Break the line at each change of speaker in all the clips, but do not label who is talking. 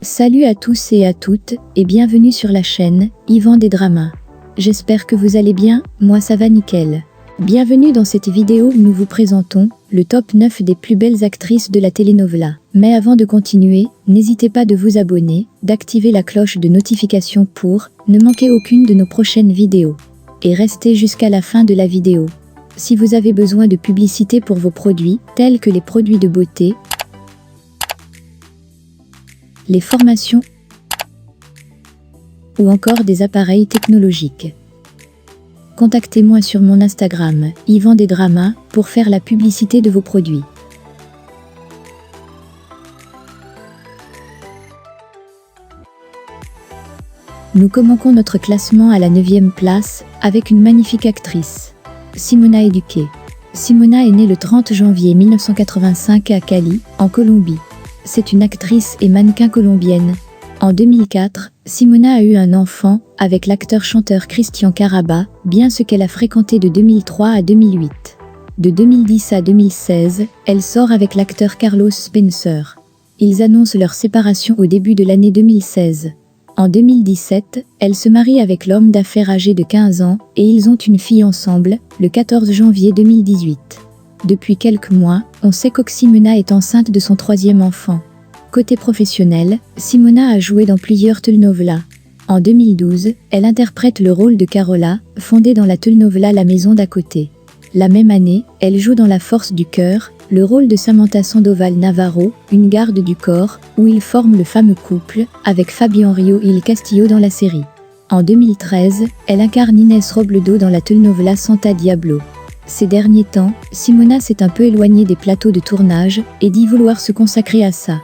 Salut à tous et à toutes, et bienvenue sur la chaîne Yvan des Dramas. J'espère que vous allez bien, moi ça va nickel. Bienvenue dans cette vidéo où nous vous présentons le top 9 des plus belles actrices de la telenovela. Mais avant de continuer, n'hésitez pas de vous abonner, d'activer la cloche de notification pour ne manquer aucune de nos prochaines vidéos. Et restez jusqu'à la fin de la vidéo. Si vous avez besoin de publicité pour vos produits, tels que les produits de beauté, les formations ou encore des appareils technologiques, contactez-moi sur mon Instagram, Yvan des Dramas, pour faire la publicité de vos produits. Nous commençons notre classement à la 9e place avec une magnifique actrice, Simona Eduque. Simona est née le 30 janvier 1985 à Cali, en Colombie. C'est une actrice et mannequin colombienne. En 2004, Simona a eu un enfant avec l'acteur-chanteur Christian Caraba, bien ce qu'elle a fréquenté de 2003 à 2008. De 2010 à 2016, elle sort avec l'acteur Carlos Spencer. Ils annoncent leur séparation au début de l'année 2016. En 2017, elle se marie avec l'homme d'affaires âgé de 15 ans et ils ont une fille ensemble, le 14 janvier 2018. Depuis quelques mois, on sait que Simona est enceinte de son 3e enfant. Côté professionnel, Simona a joué dans plusieurs telenovelas. En 2012, elle interprète le rôle de Carola, fondée dans la telenovela La Maison d'à côté. La même année, elle joue dans La Force du cœur, le rôle de Samantha Sandoval Navarro, une garde du corps, où ils forment le fameux couple, avec Fabián Rio et Il Castillo dans la série. En 2013, elle incarne Inès Robledo dans la telenovela Santa Diablo. Ces derniers temps, Simona s'est un peu éloignée des plateaux de tournage et dit vouloir se consacrer à ça.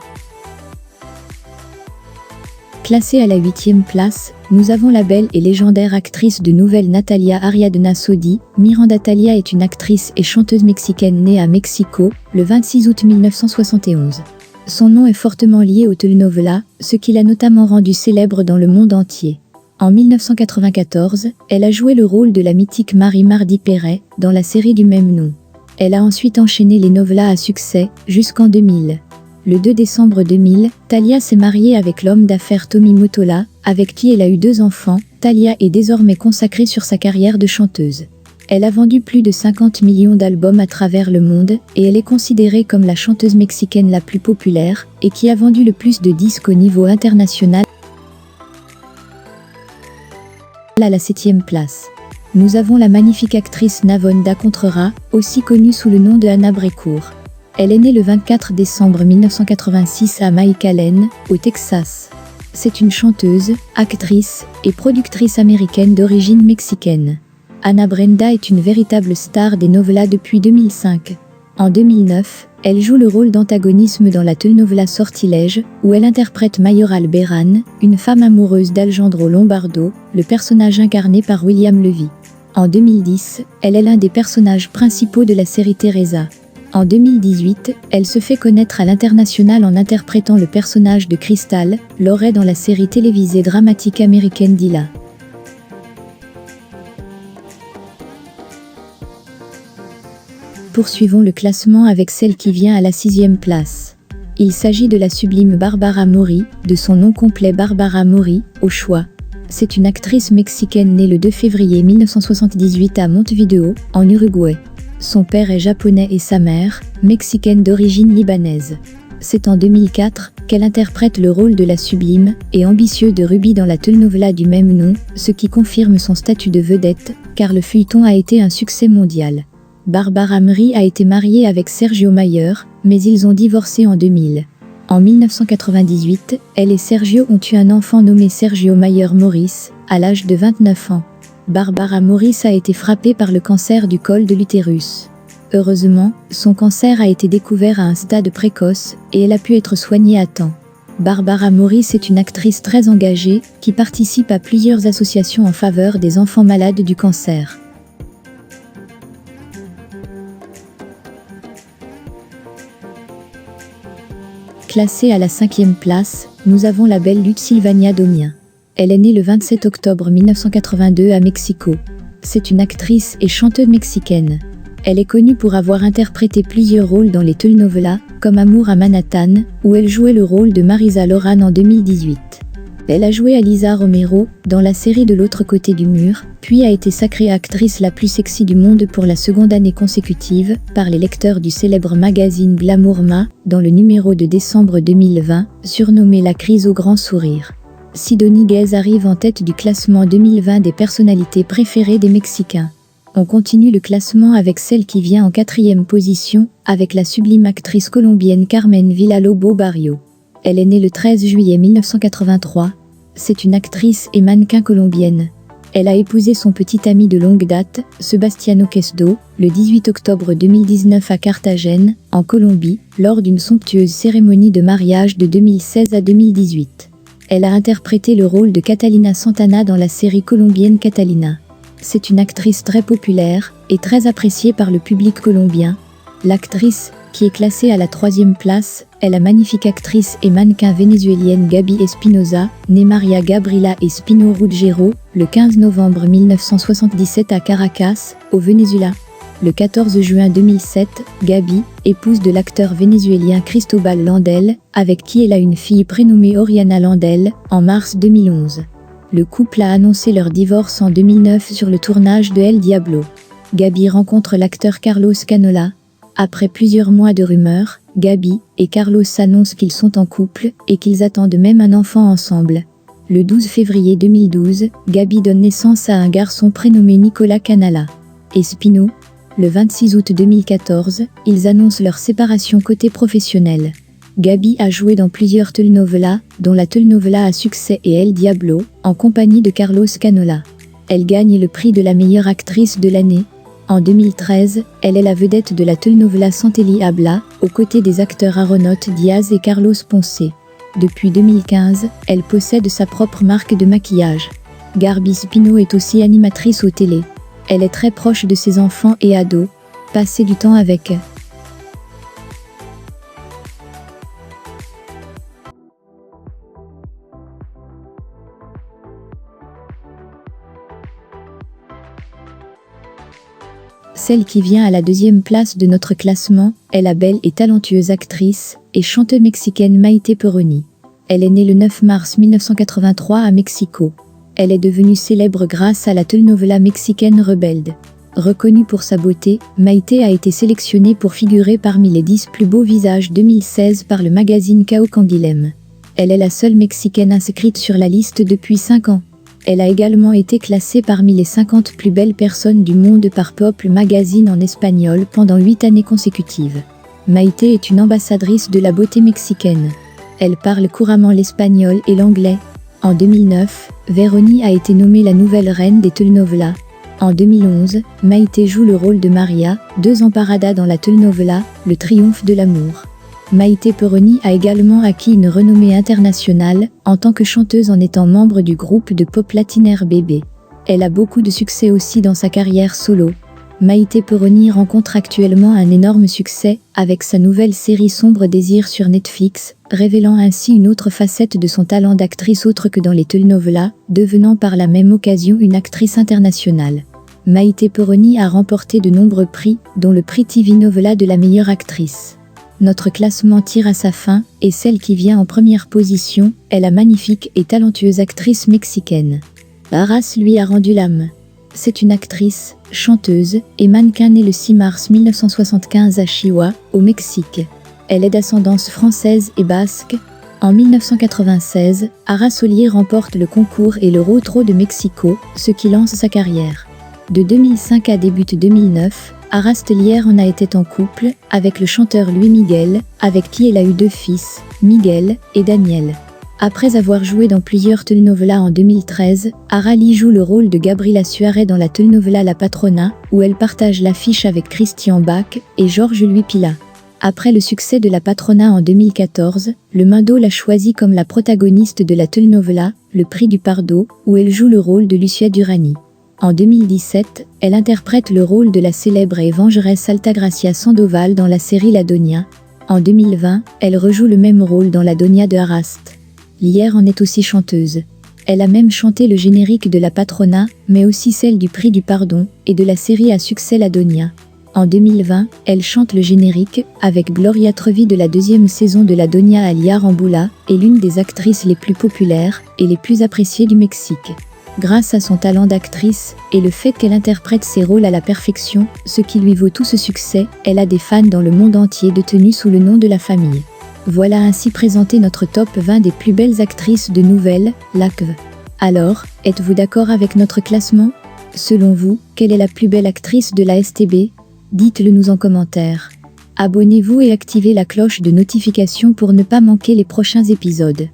Classée à la 8e place, nous avons la belle et légendaire actrice de nouvelles Natalia Ariadna Sodi. Miranda Talia est une actrice et chanteuse mexicaine née à Mexico, le 26 août 1971. Son nom est fortement lié aux telenovelas, ce qui l'a notamment rendue célèbre dans le monde entier. En 1994, elle a joué le rôle de la mythique Marie Mardi Perret dans la série du même nom. Elle a ensuite enchaîné les novelas à succès jusqu'en 2000. Le 2 décembre 2000, Talia s'est mariée avec l'homme d'affaires Tommy Mottola, avec qui elle a eu 2 enfants. Talia est désormais consacrée sur sa carrière de chanteuse. Elle a vendu plus de 50 millions d'albums à travers le monde et elle est considérée comme la chanteuse mexicaine la plus populaire et qui a vendu le plus de disques au niveau international. À la 7e place, nous avons la magnifique actrice Navonda Contrera, aussi connue sous le nom de Anna Brécourt. Elle est née le 24 décembre 1986 à McAllen, au Texas. C'est une chanteuse, actrice et productrice américaine d'origine mexicaine. Ana Brenda est une véritable star des novelas depuis 2005. En 2009, elle joue le rôle d'antagonisme dans la telenovela Sortilège, où elle interprète Mayoral Beran, une femme amoureuse d'Alejandro Lombardo, le personnage incarné par William Levy. En 2010, elle est l'un des personnages principaux de la série Teresa. En 2018, elle se fait connaître à l'international en interprétant le personnage de Crystal, Laurie dans la série télévisée dramatique américaine Dilla. Poursuivons le classement avec celle qui vient à la 6e place. Il s'agit de la sublime Bárbara Mori, de son nom complet Bárbara Mori, au choix. C'est une actrice mexicaine née le 2 février 1978 à Montevideo, en Uruguay. Son père est japonais et sa mère, mexicaine d'origine libanaise. C'est en 2004 qu'elle interprète le rôle de la sublime et ambitieuse de Ruby dans la telenovela du même nom, ce qui confirme son statut de vedette, car le feuilleton a été un succès mondial. Bárbara Mori a été mariée avec Sergio Mayer, mais ils ont divorcé en 2000. En 1998, elle et Sergio ont eu un enfant nommé Sergio Mayer Morris, à l'âge de 29 ans. Bárbara Morris a été frappée par le cancer du col de l'utérus. Heureusement, son cancer a été découvert à un stade précoce et elle a pu être soignée à temps. Bárbara Morris est une actrice très engagée qui participe à plusieurs associations en faveur des enfants malades du cancer. Classée à la 5e place, nous avons la belle Lutz-Sylvania Domien. Elle est née le 27 octobre 1982 à Mexico. C'est une actrice et chanteuse mexicaine. Elle est connue pour avoir interprété plusieurs rôles dans les telenovelas, comme Amour à Manhattan, où elle jouait le rôle de Marisa Loran en 2018. Elle a joué Alisa Romero dans la série De l'autre côté du mur, puis a été sacrée actrice la plus sexy du monde pour la seconde année consécutive par les lecteurs du célèbre magazine Glamour Ma dans le numéro de décembre 2020, surnommé La crise au grand sourire. Sidonie Guèze arrive en tête du classement 2020 des personnalités préférées des Mexicains. On continue le classement avec celle qui vient en 4e position, avec la sublime actrice colombienne Carmen Villalobos Barrio. Elle est née le 13 juillet 1983. C'est une actrice et mannequin colombienne. Elle a épousé son petit ami de longue date, Sebastiano Quesdo, le 18 octobre 2019 à Carthagène, en Colombie, lors d'une somptueuse cérémonie de mariage de 2016 à 2018. Elle a interprété le rôle de Catalina Santana dans la série colombienne Catalina. C'est une actrice très populaire et très appréciée par le public colombien. L'actrice, qui est classée à la 3e place, est la magnifique actrice et mannequin vénézuélienne Gaby Espinosa, née Maria Gabriela Espino Ruggiero, le 15 novembre 1977 à Caracas, au Venezuela. Le 14 juin 2007, Gaby, épouse de l'acteur vénézuélien Cristobal Landel, avec qui elle a une fille prénommée Oriana Landel, en mars 2011. Le couple a annoncé leur divorce en 2009 sur le tournage de El Diablo. Gaby rencontre l'acteur Carlos Canola. Après plusieurs mois de rumeurs, Gaby et Carlos annoncent qu'ils sont en couple et qu'ils attendent même un enfant ensemble. Le 12 février 2012, Gaby donne naissance à un garçon prénommé Nicolas Canala. Espino. Le 26 août 2014, ils annoncent leur séparation côté professionnel. Gaby a joué dans plusieurs telenovelas, dont la telenovela à succès et El Diablo, en compagnie de Carlos Canola. Elle gagne le prix de la meilleure actrice de l'année. En 2013, elle est la vedette de la telenovela Santelli Habla, aux côtés des acteurs Aronote Diaz et Carlos Ponce. Depuis 2015, elle possède sa propre marque de maquillage. Garbi Spino est aussi animatrice au télé. Elle est très proche de ses enfants et ados. Passer du temps avec eux. Celle qui vient à la 2e place de notre classement est la belle et talentueuse actrice et chanteuse mexicaine Maite Perroni. Elle est née le 9 mars 1983 à Mexico. Elle est devenue célèbre grâce à la telenovela mexicaine Rebelde. Reconnue pour sa beauté, Maite a été sélectionnée pour figurer parmi les 10 plus beaux visages 2016 par le magazine Kao Canguilhem. Elle est la seule Mexicaine inscrite sur la liste depuis 5 ans. Elle a également été classée parmi les 50 plus belles personnes du monde par People Magazine en espagnol pendant 8 années consécutives. Maite est une ambassadrice de la beauté mexicaine. Elle parle couramment l'espagnol et l'anglais. En 2009, Veroni a été nommée la nouvelle reine des telenovelas. En 2011, Maite joue le rôle de Maria, deux Amparada dans la telenovela Le Triomphe de l'amour. Maite Perroni a également acquis une renommée internationale en tant que chanteuse en étant membre du groupe de pop latin RBD. Elle a beaucoup de succès aussi dans sa carrière solo. Maite Perroni rencontre actuellement un énorme succès avec sa nouvelle série Sombre Désir sur Netflix, révélant ainsi une autre facette de son talent d'actrice autre que dans les telenovelas, devenant par la même occasion une actrice internationale. Maite Perroni a remporté de nombreux prix, dont le prix TV Novela de la meilleure actrice. Notre classement tire à sa fin, et celle qui vient en première position est la magnifique et talentueuse actrice mexicaine. Arras lui a rendu l'âme. C'est une actrice, chanteuse et mannequin née le 6 mars 1975 à Chihuahua, au Mexique. Elle est d'ascendance française et basque. En 1996, Arras Ollier remporte le concours et le Rotro de Mexico, ce qui lance sa carrière. De 2005 à début 2009, Arras Ollier en a été en couple avec le chanteur Luis Miguel, avec qui elle a eu 2 fils, Miguel et Daniel. Après avoir joué dans plusieurs telenovelas en 2013, Arali joue le rôle de Gabriela Suárez dans la telenovela La Patrona, où elle partage l'affiche avec Christian Bach et Georges Louis Pila. Après le succès de La Patrona en 2014, le Mundo l'a choisie comme la protagoniste de la telenovela Le Prix du Pardo, où elle joue le rôle de Lucia Durani. En 2017, elle interprète le rôle de la célèbre et vengeresse Altagracia Sandoval dans la série La Donia. En 2020, elle rejoue le même rôle dans La Donia de Arrast. Lier en est aussi chanteuse. Elle a même chanté le générique de La Patrona, mais aussi celle du Prix du Pardon et de la série à succès La Donia. En 2020, elle chante le générique, avec Gloria Trevi de la deuxième saison de la Doña Alia Arambula, et l'une des actrices les plus populaires et les plus appréciées du Mexique. Grâce à son talent d'actrice, et le fait qu'elle interprète ses rôles à la perfection, ce qui lui vaut tout ce succès, elle a des fans dans le monde entier détenus sous le nom de la famille. Voilà ainsi présenté notre top 20 des plus belles actrices de nouvelles, LACV. Alors, êtes-vous d'accord avec notre classement? Selon vous, quelle est la plus belle actrice de la STB? Dites-le nous en commentaire. Abonnez-vous et activez la cloche de notification pour ne pas manquer les prochains épisodes.